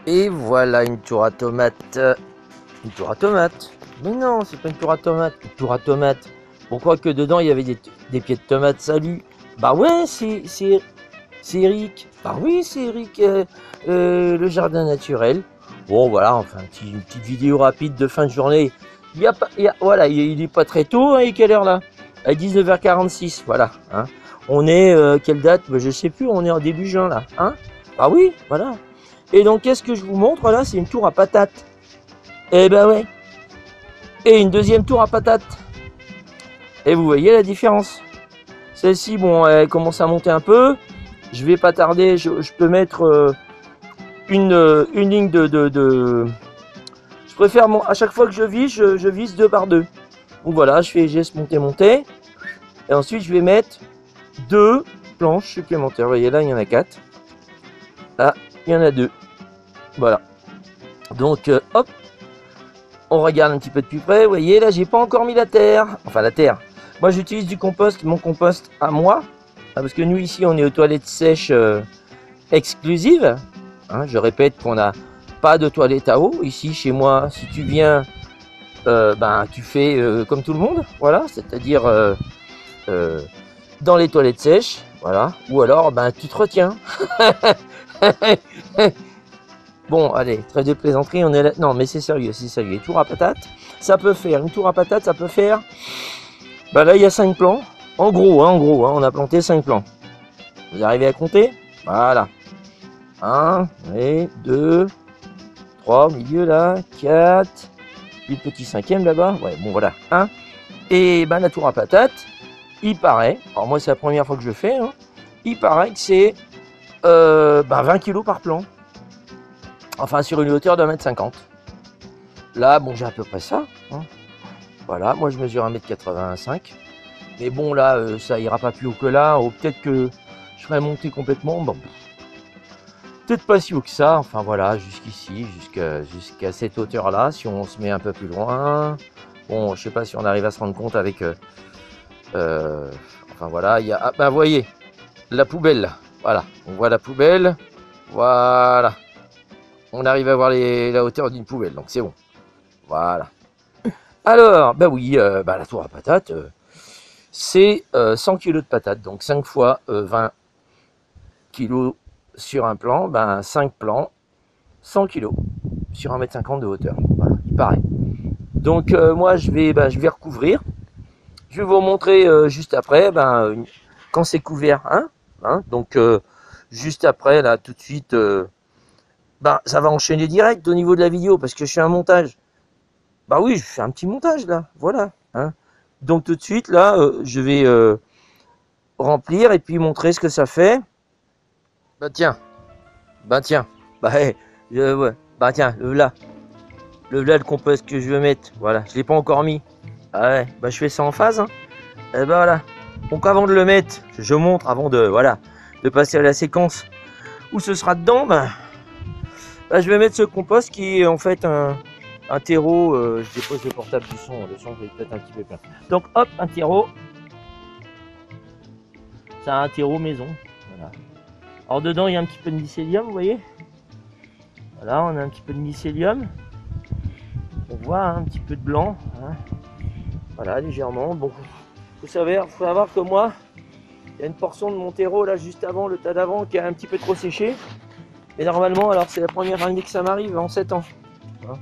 Et voilà une tour à tomates. Une tour à tomates. Mais non, c'est pas une tour à tomates. Une tour à tomates. Pourquoi que dedans il y avait des pieds de tomates? Salut. Bah ouais, c'est Eric. Bah oui, c'est Eric, le jardin naturel. Bon voilà, enfin une petite vidéo rapide de fin de journée. Il y a pas, voilà, il est pas très tôt. Hein, et quelle heure là? À 19h46. Voilà. Hein. On est quelle date? Bah, je sais plus. On est en début juin là. Hein? Bah oui, voilà. Et donc, qu'est-ce que je vous montre là? C'est une tour à patates. Eh ben ouais. Et une deuxième tour à patates. Et vous voyez la différence. Celle-ci, bon, elle commence à monter un peu. Je vais pas tarder. Je peux mettre une ligne de. Je préfère, à chaque fois que je vise 2 par 2. Donc voilà, je fais geste monter. Et ensuite, je vais mettre 2 planches supplémentaires. Vous voyez, là, il y en a 4. Là, il y en a 2. Voilà. Donc, hop. On regarde un petit peu de plus près. Vous voyez, là, j'ai pas encore mis la terre. Enfin, la terre. Moi, j'utilise du compost, mon compost à moi. Parce que nous, ici, on est aux toilettes sèches exclusives. Hein, je répète qu'on n'a pas de toilettes à eau. Ici, chez moi, si tu viens, ben, tu fais comme tout le monde. Voilà, c'est-à-dire dans les toilettes sèches. Voilà. Ou alors, ben, tu te retiens. Bon, allez, trêve de plaisanterie, on est là. Non, mais c'est sérieux, c'est sérieux. Tour à patate, ça peut faire, une tour à patate, ça peut faire. Bah là, il y a 5 plants. En gros, on a planté 5 plants. Vous arrivez à compter? Voilà. 1, 2, 3 au milieu là, 4, puis le petit 5e là-bas. Ouais, bon voilà. 1. Et ben la tour à patate, il paraît, alors moi c'est la première fois que je fais, hein, il paraît que c'est 20 kg par plant. Enfin, sur une hauteur d'un mètre 50. Là, bon, j'ai à peu près ça. Hein. Voilà, moi je mesure 1m85. Mais bon, là, ça ira pas plus haut que là. Ou peut-être que je ferai monter complètement. Bon, peut-être pas si haut que ça. Enfin voilà, jusqu'ici, jusqu'à cette hauteur-là. Si on se met un peu plus loin. Bon, je sais pas si on arrive à se rendre compte avec. Enfin voilà, il y a. Ah, ben, vous voyez, la poubelle. Voilà, on voit la poubelle. Voilà. On arrive à voir la hauteur d'une poubelle, donc c'est bon. Voilà. Alors, bah oui, la tour à patates, c'est 100 kg de patates, donc 5 fois 20 kg sur un plan, 5 plans, 100 kg sur 1,50 m de hauteur. Voilà, il paraît. Donc moi, je vais recouvrir. Je vais vous montrer juste après, quand c'est couvert. Hein, donc juste après, là, tout de suite, ça va enchaîner direct au niveau de la vidéo, parce que je fais un montage. Bah oui, je fais un petit montage là, voilà. Hein. Donc tout de suite là, je vais remplir et puis montrer ce que ça fait. Bah tiens, ouais, ouais. Bah tiens, le compost que je veux mettre, voilà, je l'ai pas encore mis. Ah ouais, bah je fais ça en phase. Hein. Et bah voilà. Donc avant de le mettre, je montre avant de passer à la séquence où ce sera dedans. Je vais mettre ce compost qui est en fait un terreau, je dépose le portable du son est peut-être un petit peu plein. Donc hop, un terreau. C'est un terreau maison. Voilà. Alors dedans il y a un petit peu de mycélium, vous voyez. Voilà, on a un petit peu de mycélium. On voit un petit peu de blanc. Hein. Voilà, légèrement. Bon, faut savoir que moi, il y a une portion de mon terreau là juste avant, le tas d'avant, qui a un petit peu trop séché. Mais normalement, alors c'est la première année que ça m'arrive en 7 ans. Hein.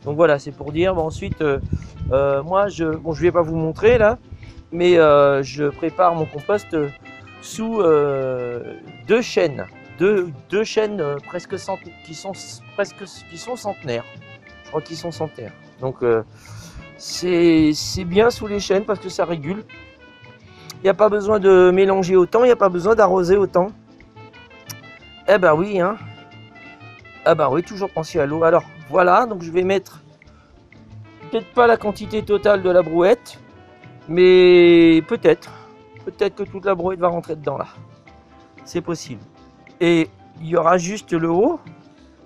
Donc voilà, c'est pour dire. Bon, ensuite, moi, je vais pas vous montrer là, mais je prépare mon compost sous 2 chênes, deux chênes qui sont centenaires. Je crois qu'ils sont centenaires. Donc c'est bien sous les chênes parce que ça régule. Il n'y a pas besoin de mélanger autant, il n'y a pas besoin d'arroser autant. Eh ben oui, hein. Ah ben oui, toujours penser à l'eau. Alors voilà, donc je vais mettre peut-être pas la quantité totale de la brouette, mais peut-être que toute la brouette va rentrer dedans là. C'est possible. Et il y aura juste le haut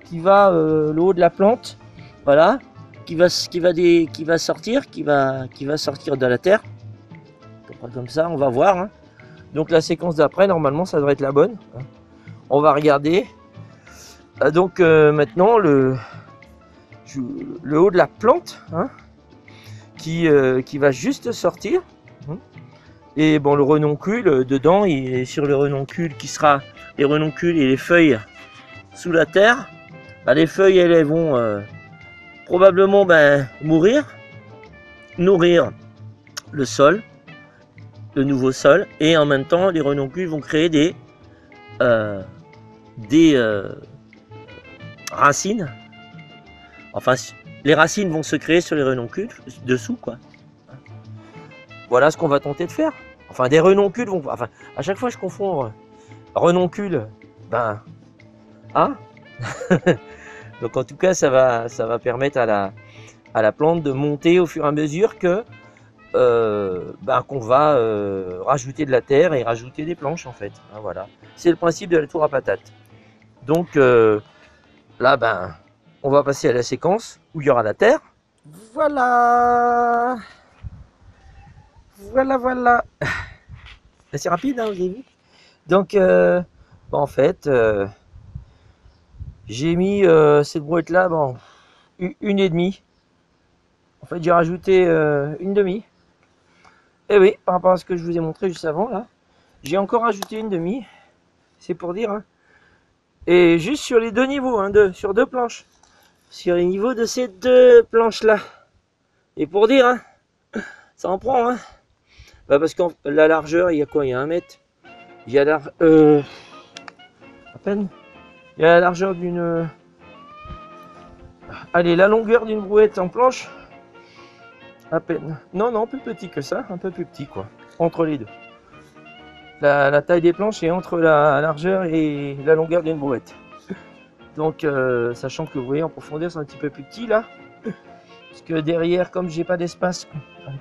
qui va, le haut de la plante, voilà, qui va sortir de la terre. Comme ça, on va voir. Hein. Donc la séquence d'après, normalement, ça devrait être la bonne. Hein. On va regarder. Donc maintenant le haut de la plante, hein, qui va juste sortir. Et bon, le renoncule dedans, il est sur le renoncule qui sera les renoncules et les feuilles sous la terre. Bah, les feuilles, elles vont probablement mourir, nourrir le sol, le nouveau sol, et en même temps, les renoncules vont créer des racines. Enfin, les racines vont se créer sur les renoncules dessous, quoi. Voilà ce qu'on va tenter de faire. Enfin, des renoncules vont... Enfin, à chaque fois, je confonds renoncule, hein. Donc, en tout cas, ça va permettre à la plante de monter au fur et à mesure que qu'on va rajouter de la terre et rajouter des planches, en fait. Hein, voilà. C'est le principe de la tour à patates. Donc, là, on va passer à la séquence où il y aura la terre. Voilà. Voilà. C'est rapide, hein, vous avez vu. Donc, en fait, j'ai mis cette brouette là, une et demie. En fait, j'ai rajouté une demi. Et oui, par rapport à ce que je vous ai montré juste avant, là, j'ai encore rajouté une demi. C'est pour dire, hein. Et juste sur les deux niveaux, hein, sur deux planches. Sur les niveaux de ces deux planches là. Et pour dire, hein, ça en prend, hein. Parce que la largeur, il y a quoi? Il y a 1 mètre. Il y a à peine. Il y a la largeur d'une... Allez, la longueur d'une brouette en planche. À peine. Non, plus petit que ça. Un peu plus petit, quoi. Entre les deux. La taille des planches est entre la largeur et la longueur d'une brouette. Donc, sachant que vous voyez, en profondeur, c'est un petit peu plus petit, là. Parce que derrière, comme j'ai pas d'espace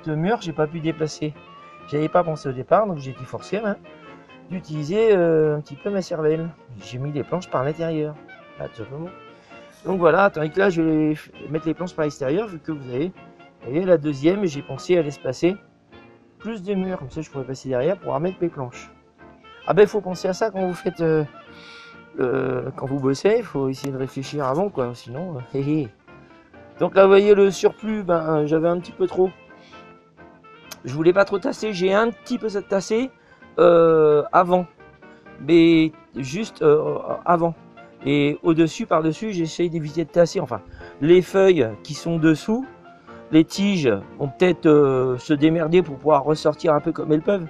de mur, j'ai pas pu déplacer. J'avais pas pensé au départ, donc j'ai été forcé d'utiliser un petit peu ma cervelle. J'ai mis les planches par l'intérieur, là, tout simplement. Donc voilà, tandis que là, je vais mettre les planches par l'extérieur, vu que vous voyez, la deuxième, j'ai pensé à l'espacer plus de murs, comme ça je pourrais passer derrière pour remettre mes planches. Ah ben, il faut penser à ça quand vous faites, quand vous bossez, il faut essayer de réfléchir avant, quoi, sinon, Donc là, vous voyez, le surplus, j'avais un petit peu trop. Je voulais pas trop tasser, j'ai un petit peu tassé avant, mais juste avant. Et au-dessus, par-dessus, j'essaye d'éviter de tasser. Enfin, les feuilles qui sont dessous, les tiges vont peut-être se démerder pour pouvoir ressortir un peu comme elles peuvent.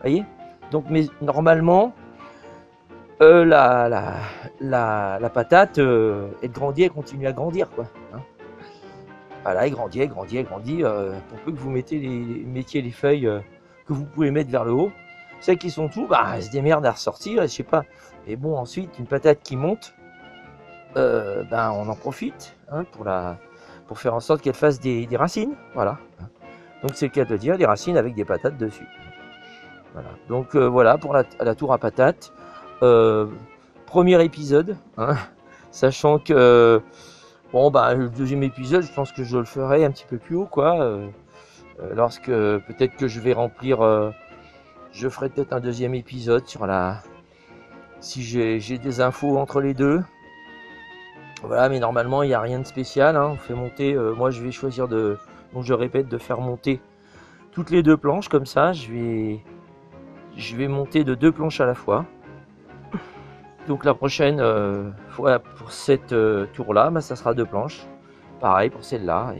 Voyez. Donc, mais normalement, la patate, elle grandit, elle continue à grandir, quoi. Hein. Voilà, elle grandit, pour peu que vous mettiez les feuilles que vous pouvez mettre vers le haut. Celles qui sont tout, elles se démerdent à ressortir, je sais pas. Et bon, ensuite, une patate qui monte, on en profite, hein, pour faire en sorte qu'elle fasse des racines, voilà. Donc c'est le cas de dire, des racines avec des patates dessus. Voilà. Donc voilà pour la tour à patates. Premier épisode, hein, sachant que le deuxième épisode, je pense que je le ferai un petit peu plus haut, quoi. Lorsque peut-être que je vais remplir, je ferai peut-être un deuxième épisode sur si j'ai des infos entre les deux. Voilà, mais normalement il n'y a rien de spécial, hein. On fait monter, moi je vais choisir donc je répète, de faire monter toutes les deux planches, comme ça je vais monter de 2 planches à la fois. Donc la prochaine fois pour cette tour là, ça sera 2 planches. Pareil pour celle-là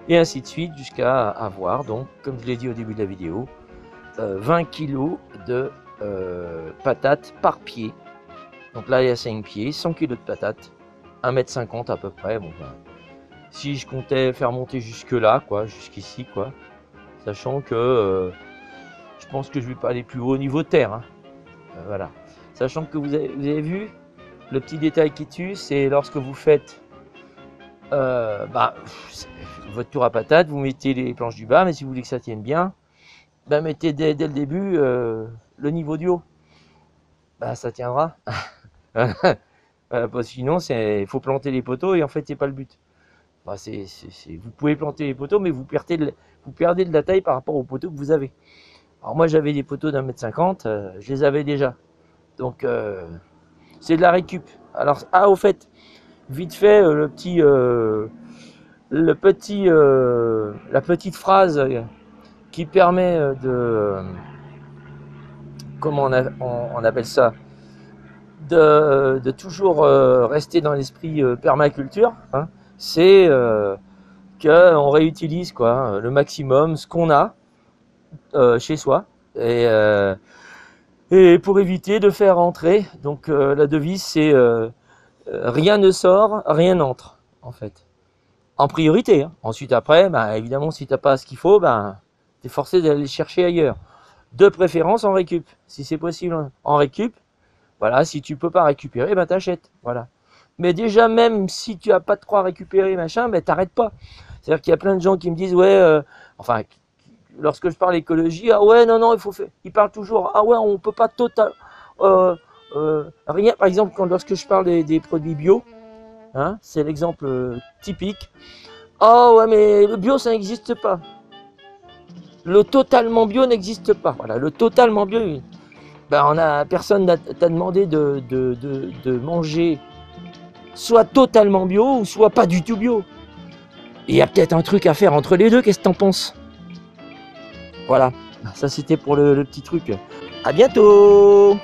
et ainsi de suite jusqu'à avoir, donc comme je l'ai dit au début de la vidéo, 20 kg de patates par pied. Donc là il y a 5 pieds, 100 kg de patates, 1,50 m à peu près. Bon, si je comptais faire monter jusque là, quoi, jusqu'ici, quoi, sachant que je pense que je vais pas aller plus haut au niveau terre, hein. Voilà. Sachant que vous avez vu, le petit détail qui tue, c'est lorsque vous faites votre tour à patates, vous mettez les planches du bas, mais si vous voulez que ça tienne bien, mettez dès le début le niveau du haut. Ça tiendra. Parce que sinon, il faut planter les poteaux et en fait, c'est pas le but. Vous pouvez planter les poteaux, mais vous perdez de la taille par rapport aux poteaux que vous avez. Alors moi, j'avais des poteaux d'1,50 m, je les avais déjà. Donc, c'est de la récup. Alors, ah, au fait, vite fait, la petite phrase qui permet comment on appelle ça, de toujours rester dans l'esprit permaculture, hein, c'est qu'on réutilise quoi, le maximum ce qu'on a chez soi et pour éviter de faire entrer. Donc la devise c'est rien ne sort, rien n'entre en fait. En priorité. Hein. Ensuite après, bah, évidemment si t'as pas ce qu'il faut, bah, t'es forcé d'aller chercher ailleurs. De préférence en récup, si c'est possible en récup. Voilà, si tu peux pas récupérer, ben t'achètes. Voilà. Mais déjà, même si tu as pas de quoi récupérer, machin, ben t'arrêtes pas. C'est-à-dire qu'il y a plein de gens qui me disent, ouais, enfin, lorsque je parle écologie, ah ouais, non, non, il faut faire. Ils parlent toujours, ah ouais, on peut pas total. Rien, par exemple, lorsque je parle des produits bio, hein, c'est l'exemple typique. Oh ouais, mais le bio, ça n'existe pas. Le totalement bio n'existe pas. Voilà, le totalement bio, ben personne t'a demandé de manger soit totalement bio ou soit pas du tout bio. Il y a peut-être un truc à faire entre les deux, qu'est-ce que t'en penses? Voilà, ça c'était pour le petit truc. À bientôt!